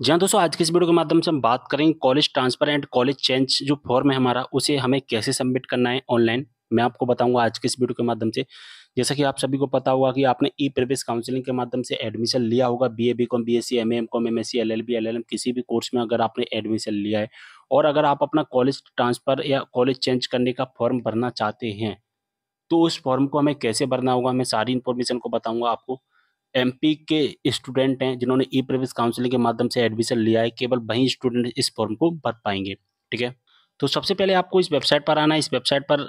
जी हाँ दोस्तों, आज की इस वीडियो के माध्यम से हम बात करेंगे college transfer and college change जो फॉर्म है हमारा, उसे हमें कैसे सबमिट करना है ऑनलाइन। मैं आपको बताऊँगा आज के इस वीडियो के माध्यम से। जैसा कि आप सभी को पता होगा कि आपने ई-प्रवेश काउंसलिंग के माध्यम से एडमिशन लिया होगा BA, BCom, BSc, MA, MCom, MSc, LLB, LLM किसी भी कोर्स में अगर आपने एडमिशन लिया है और अगर आप अपना कॉलेज ट्रांसफर या कॉलेज चेंज करने का फॉर्म भरना चाहते हैं, तो उस फॉर्म को हमें कैसे भरना होगा, मैं सारी इन्फॉर्मेशन को बताऊँगा आपको। एमपी के स्टूडेंट हैं जिन्होंने ई-प्रवेश काउंसलिंग के माध्यम से एडमिशन लिया है, केवल वही स्टूडेंट इस फॉर्म को भर पाएँगे, ठीक है? तो सबसे पहले आपको इस वेबसाइट पर आना है, इस वेबसाइट पर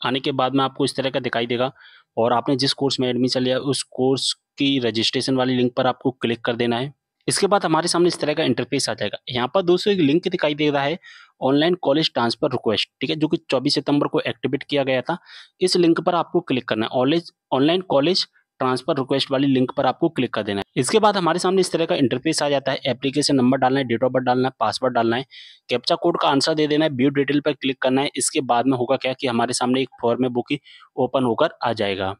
आने के बाद में आपको इस तरह का दिखाई देगा और आपने जिस कोर्स में एडमिशन लिया है, उस कोर्स की रजिस्ट्रेशन वाली लिंक पर आपको क्लिक कर देना है। इसके बाद हमारे सामने इस तरह का इंटरफेस आ जाएगा। यहाँ पर दोस्तों एक लिंक दिखाई दे रहा है, ऑनलाइन कॉलेज ट्रांसफर रिक्वेस्ट, ठीक है? जो कि 24 सितंबर को एक्टिवेट किया गया था। इस लिंक पर आपको क्लिक करना है। ऑनलाइन कॉलेज ट्रांसफर रिक्वेस्ट वाली लिंक पर आपको क्लिक कर देना है। इसके बाद हमारे सामने इस तरह का इंटरफेस आ जाता है। एप्लीकेशन नंबर डालना है, डेट ऑफ बर्थ डालना है, पासवर्ड डालना है, कैप्चा कोड का आंसर दे देना है, व्यू डिटेल पर क्लिक करना है। इसके बाद में होगा क्या कि हमारे सामने एक फॉर्म है वो कि ओपन होकर आ जाएगा।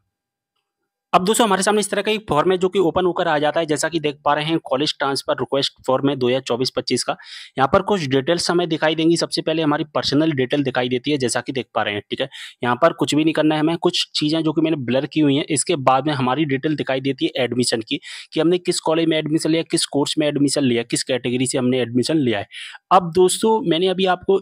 अब दोस्तों हमारे सामने इस तरह का एक फॉर्म है जो कि ओपन होकर आ जाता है, जैसा कि देख पा रहे हैं कॉलेज ट्रांसफर रिक्वेस्ट फॉर्म है 2024-25 का। यहाँ पर कुछ डिटेल्स हमें दिखाई देंगी। सबसे पहले हमारी पर्सनल डिटेल दिखाई देती है, जैसा कि देख पा रहे हैं, ठीक है? यहाँ पर कुछ भी नहीं करना है हमें, कुछ चीज़ें जो कि मैंने ब्लर की हुई हैं। इसके बाद में हमारी डिटेल दिखाई देती है एडमिशन की, कि हमने किस कॉलेज में एडमिशन लिया, किस कोर्स में एडमिशन लिया, किस कैटेगरी से हमने एडमिशन लिया है। अब दोस्तों मैंने अभी आपको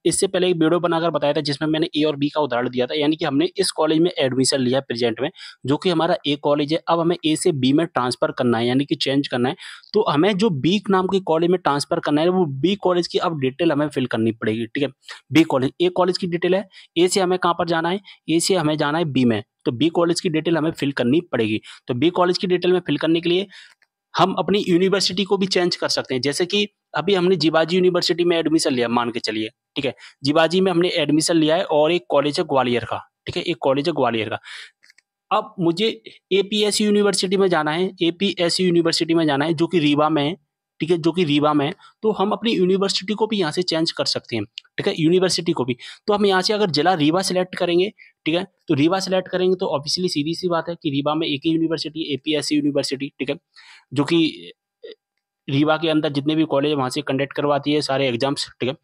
इससे पहले एक वीडियो बनाकर बताया था जिसमें मैंने ए और बी का उदाहरण दिया था, यानी कि हमने इस कॉलेज में एडमिशन लिया है प्रेज़ेंट में, जो कि हमारा ए कॉलेज है। अब हमें ए से बी में ट्रांसफ़र करना है, यानी कि चेंज करना है। तो हमें जो बी नाम के कॉलेज में ट्रांसफ़र करना है, वो बी कॉलेज की अब डिटेल हमें फ़िल करनी पड़ेगी, ठीक है? बी कॉलेज, ए कॉलेज की डिटेल है, ए से हमें कहाँ पर जाना है? ए से हमें जाना है बी में, तो बी कॉलेज की डिटेल हमें फ़िल करनी पड़ेगी। तो बी कॉलेज की डिटेल में फ़िल करने के लिए हम अपनी यूनिवर्सिटी को भी चेंज कर सकते हैं। जैसे कि अभी हमने जीवाजी यूनिवर्सिटी में एडमिशन लिया मान के चलिए, ठीक है? जीवाजी में हमने एडमिशन लिया है और एक कॉलेज है ग्वालियर का, ठीक है? एक कॉलेज है ग्वालियर का। अब मुझे एपीएसयू यूनिवर्सिटी में जाना है, एपीएसयू यूनिवर्सिटी में जाना है जो कि रीवा में है, ठीक है? जो कि रीवा में है, तो हम अपनी यूनिवर्सिटी को भी यहाँ से चेंज कर सकते हैं, ठीक है? यूनिवर्सिटी को भी। तो हम यहाँ से अगर जिला रीवा सेलेक्ट करेंगे, ठीक है? तो रीवा सेलेक्ट करेंगे तो ऑब्वियसली सीधी-सी बात है कि रीवा में एक ही यूनिवर्सिटी है, एपीएसयू यूनिवर्सिटी, ठीक है? जो कि रीवा के अंदर जितने भी कॉलेज वहाँ से कंडक्ट करवाती है सारे एग्ज़ाम्स, ठीक है?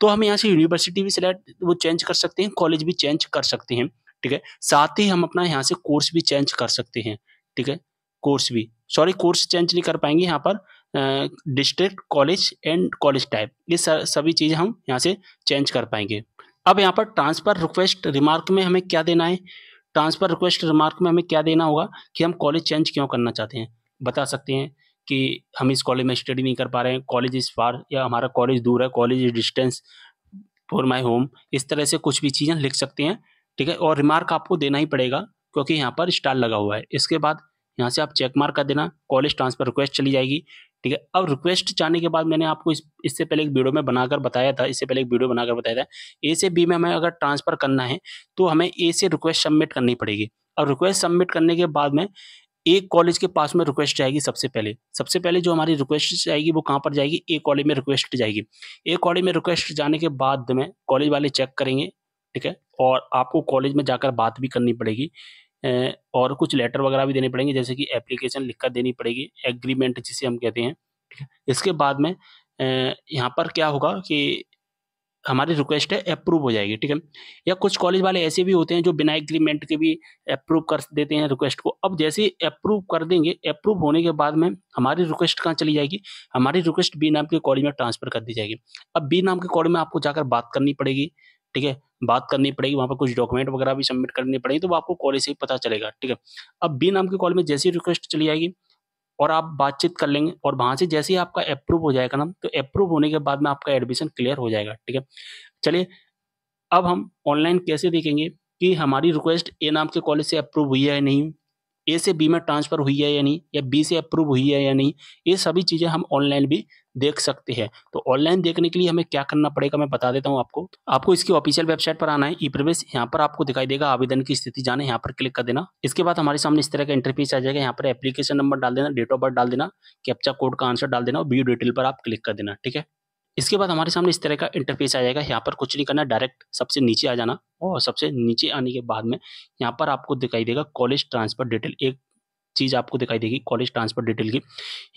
तो हम यहाँ से यूनिवर्सिटी भी सिलेक्ट वो चेंज कर सकते हैं, कॉलेज भी चेंज कर सकते हैं, ठीक है? साथ ही हम अपना यहाँ से कोर्स भी चेंज कर सकते हैं, ठीक है? कोर्स भी, सॉरी कोर्स चेंज नहीं कर पाएँगे यहाँ पर district, college and college type ये सभी चीज़ें हम यहाँ से चेंज कर पाएँगे। अब यहाँ पर ट्रांसफर रिक्वेस्ट रिमार्क में हमें क्या देना है? ट्रांसफर रिक्वेस्ट रिमार्क में हमें क्या देना होगा कि हम कॉलेज चेंज क्यों करना चाहते हैं? बता सकते हैं कि हम इस कॉलेज में स्टडी नहीं कर पा रहे हैं, कॉलेज इज़ फार या हमारा कॉलेज दूर है, college is distance for my home, इस तरह से कुछ भी चीज़ें लिख सकते हैं, ठीक है? और रिमार्क आपको देना ही पड़ेगा क्योंकि यहाँ पर स्टार लगा हुआ है। इसके बाद यहाँ से आप चेक मार्क कर देना, कॉलेज ट्रांसफर रिक्वेस्ट चली जाएगी, ठीक है? अब रिक्वेस्ट जाने के बाद मैंने आपको इससे पहले एक वीडियो में बनाकर बताया था, इससे पहले एक वीडियो बनाकर बताया था, ए से बी में हमें अगर ट्रांसफर करना है, तो हमें ए से रिक्वेस्ट सबमिट करनी पड़ेगी। अब रिक्वेस्ट सबमिट करने के बाद में एक कॉलेज के पास में रिक्वेस्ट जाएगी सबसे पहले। सबसे पहले जो हमारी रिक्वेस्ट जाएगी वो कहाँ पर जाएगी? ए कॉलेज में रिक्वेस्ट जाएगी। ए कॉलेज में रिक्वेस्ट जाने के बाद में कॉलेज वाले चेक करेंगे, ठीक है? और आपको कॉलेज में जाकर बात भी करनी पड़ेगी और कुछ लेटर वगैरह भी देने पड़ेंगे जैसे कि एप्लीकेशन लिखकर देनी पड़ेगी, एग्रीमेंट जिसे हम कहते हैं, ठीक है? इसके बाद में यहाँ पर क्या होगा कि हमारी रिक्वेस्ट है अप्रूव हो जाएगी, ठीक है? या कुछ कॉलेज वाले ऐसे भी होते हैं जो बिना एग्रीमेंट के भी अप्रूव कर देते हैं रिक्वेस्ट को। अब जैसे ही अप्रूव कर देंगे, अप्रूव होने के बाद में हमारी रिक्वेस्ट कहाँ चली जाएगी? हमारी रिक्वेस्ट बी नाम के कॉलेज में ट्रांसफ़र कर दी जाएगी। अब बी नाम के कॉलेज में आपको जाकर बात करनी पड़ेगी, ठीक है? बात करनी पड़ेगी, वहाँ पर कुछ डॉक्यूमेंट वगैरह भी सबमिट करनी पड़ेगी, तो वो आपको कॉलेज से ही पता चलेगा, ठीक है? अब बी नाम के कॉलेज में जैसे ही रिक्वेस्ट चली जाएगी और आप बातचीत कर लेंगे और वहाँ से जैसे ही आपका अप्रूव हो जाएगा ना, तो अप्रूव होने के बाद में आपका एडमिशन क्लियर हो जाएगा, ठीक है? चलिए अब हम ऑनलाइन कैसे देखेंगे कि हमारी रिक्वेस्ट ए नाम के कॉलेज से अप्रूव हुई है या नहीं, ए से बी में ट्रांसफ़र हुई है या नहीं, या बी से अप्रूव हुई है या नहीं, ये सभी चीज़ें हम ऑनलाइन भी देख सकते हैं। तो ऑनलाइन देखने के लिए हमें क्या करना पड़ेगा मैं बता देता हूँ आपको। आपको इसकी ऑफ़िशियल वेबसाइट पर आना है ई-प्रवेश, यहाँ पर आपको दिखाई देगा आवेदन की स्थिति जानें, यहाँ पर क्लिक कर देना। इसके बाद हमारे सामने इस तरह का इंटरफ़ेस आ जाएगा, यहाँ पर एप्लीकेशन नंबर डाल देना, डेट ऑफ बर्थ डाल देना, कैप्चा कोड का आंसर डाल देना और व्यू डिटेल पर आप क्लिक कर देना, ठीक है? इसके बाद हमारे सामने इस तरह का इंटरफेस आ जाएगा, यहाँ पर कुछ नहीं करना, डायरेक्ट सबसे नीचे आ जाना और सबसे नीचे आने के बाद में यहाँ पर आपको दिखाई देगा कॉलेज ट्रांसफर डिटेल, एक चीज़ आपको दिखाई देगी कॉलेज ट्रांसफ़र डिटेल की।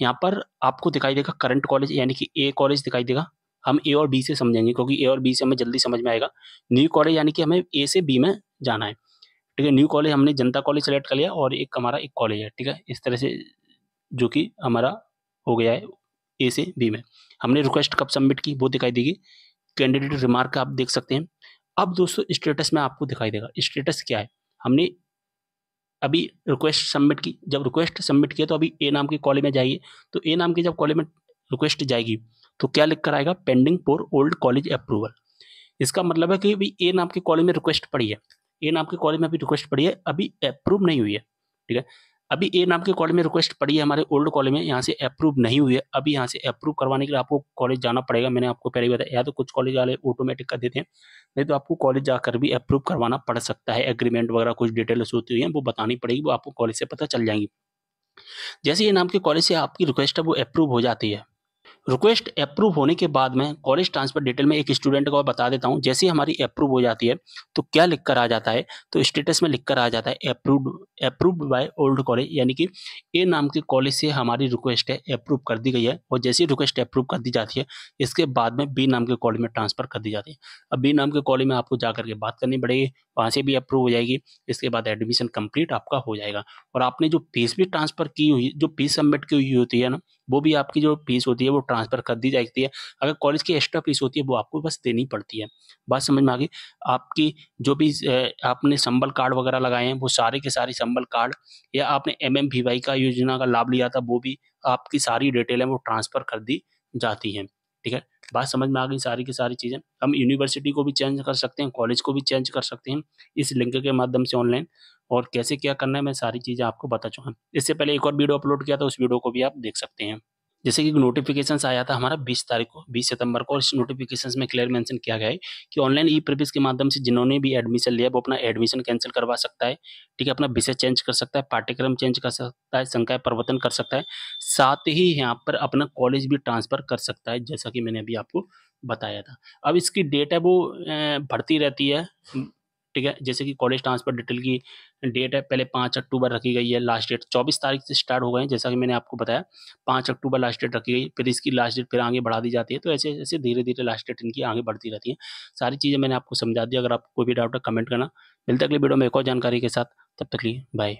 यहाँ पर आपको दिखाई देगा करंट कॉलेज यानी कि ए कॉलेज दिखाई देगा। हम ए और बी से समझेंगे क्योंकि ए और बी से हमें जल्दी समझ में आएगा। न्यू कॉलेज यानी कि हमें ए से बी में जाना है, ठीक है? न्यू कॉलेज हमने जनता कॉलेज सेलेक्ट कर लिया और एक हमारा एक कॉलेज है, ठीक है? इस तरह से जो कि हमारा हो गया है ए से बी में। हमने रिक्वेस्ट कब सबमिट की वो दिखाई देगी। कैंडिडेट रिमार्क आप देख सकते हैं। अब दोस्तों स्टेटस में आपको दिखाई देगा। स्टेटस क्या है? हमने अभी रिक्वेस्ट सबमिट की, जब रिक्वेस्ट सबमिट किया तो अभी ए नाम के कॉलम में जाइए, तो ए नाम की जब कॉलम में रिक्वेस्ट जाएगी, तो क्या लिख कर आएगा? Pending for old college approval. इसका मतलब है कि अभी ए नाम के कॉलम में रिक्वेस्ट पड़ी है, ए नाम के कॉलम में अभी रिक्वेस्ट पड़ी है, अभी अप्रूव नहीं हुई है, ठीक है? अभी ए नाम के कॉलम में रिक्वेस्ट पड़ी है हमारे ओल्ड कॉलम में, यहाँ से अप्रूव नहीं हुई है। अभी यहाँ से अप्रूव करवाने के लिए आपको कॉलेज जाना पड़ेगा। मैंने आपको पहले ही बताया, या तो कुछ कॉलेज वाले ऑटोमेटिक कर देते हैं, नहीं तो आपको कॉलेज जाकर भी अप्रूव करवाना पड़ सकता है। एग्रीमेंट वगैरह कुछ डिटेल्स होती हैं, वो बतानी पड़ेगी, वो आपको कॉलेज से पता चल जाएँगी। जैसे ये नाम के कॉलेज से आपकी रिक्वेस्ट है वो अप्रूव हो जाती है। रिक्वेस्ट अप्रूव होने के बाद में कॉलेज ट्रांसफर डिटेल में एक स्टूडेंट को और बता देता हूँ, जैसे ही हमारी अप्रूव हो जाती है, तो क्या लिख कर आ जाता है? तो स्टेटस में लिख कर आ जाता है approved approved by old college, यानी कि ए नाम के कॉलेज से हमारी रिक्वेस्ट है अप्रूव कर दी गई है। और जैसे ही रिक्वेस्ट अप्रूव कर दी जाती है, इसके बाद में बी नाम के कॉलेज में ट्रांसफ़र कर दी जाती है। अब बी नाम के कॉलेज में आपको जा कर के बात करनी पड़ेगी, वहाँ से भी अप्रूव हो जाएगी। इसके बाद एडमिशन कंप्लीट आपका हो जाएगा। और आपने जो फीस भी ट्रांसफ़र की हुई, जो फीस सबमिट की हुई होती है ना, वो भी आपकी जो फीस होती है वो ट्रांसफ़र कर दी जाती है। अगर कॉलेज की एक्स्ट्रा फीस होती है वो आपको बस देनी पड़ती है। बात समझ में आ गई? आपकी जो भी आपने संबल कार्ड वगैरह लगाए हैं वो सारे के सारे संबल कार्ड, या आपने एमएमवीवाई का योजना का लाभ लिया था वो भी, आपकी सारी डिटेल है वो ट्रांसफ़र कर दी जाती हैं। ठीक है? बात समझ में आ गई सारी की सारी चीज़ें। हम यूनिवर्सिटी को भी चेंज कर सकते हैं, कॉलेज को भी चेंज कर सकते हैं इस लिंक के माध्यम से ऑनलाइन। और कैसे क्या करना है मैं सारी चीज़ें आपको बता चुका हूँ। इससे पहले एक और वीडियो अपलोड किया था, उस वीडियो को भी आप देख सकते हैं। जैसे कि नोटिफ़िकेशंस आया था हमारा 20 तारीख को, 20 सितंबर को, और इस नोटिफ़िकेशंस में क्लियर मेंशन किया गया है कि ऑनलाइन ई-प्रीविस के माध्यम से जिन्होंने भी एडमिशन लिया है वो अपना एडमिशन कैंसल करवा सकता है, ठीक है? अपना विषय चेंज कर सकता है, पाठ्यक्रम चेंज कर सकता है, संकाय परिवर्तन कर सकता है, साथ ही यहाँ पर अपना कॉलेज भी ट्रांसफ़र कर सकता है, जैसा कि मैंने अभी आपको बताया था। अब इसकी डेट है वो बढ़ती रहती है, ठीक है? जैसे कि कॉलेज ट्रांसफ़र डिटेल की डेट है, पहले 5 अक्टूबर रखी गई है, लास्ट डेट 24 तारीख से स्टार्ट हो गए हैं, जैसा कि मैंने आपको बताया। 5 अक्टूबर लास्ट डेट रखी गई, फिर इसकी लास्ट डेट फिर आगे बढ़ा दी जाती है, तो ऐसे-ऐसे धीरे-धीरे लास्ट डेट इनकी आगे बढ़ती रहती है। सारी चीज़ें मैंने आपको समझा दी, अगर आपको कोई भी डाउट है कमेंट करना। मिलते हैं अगली वीडियो में एक और जानकारी के साथ, तब तक के लिए बाय।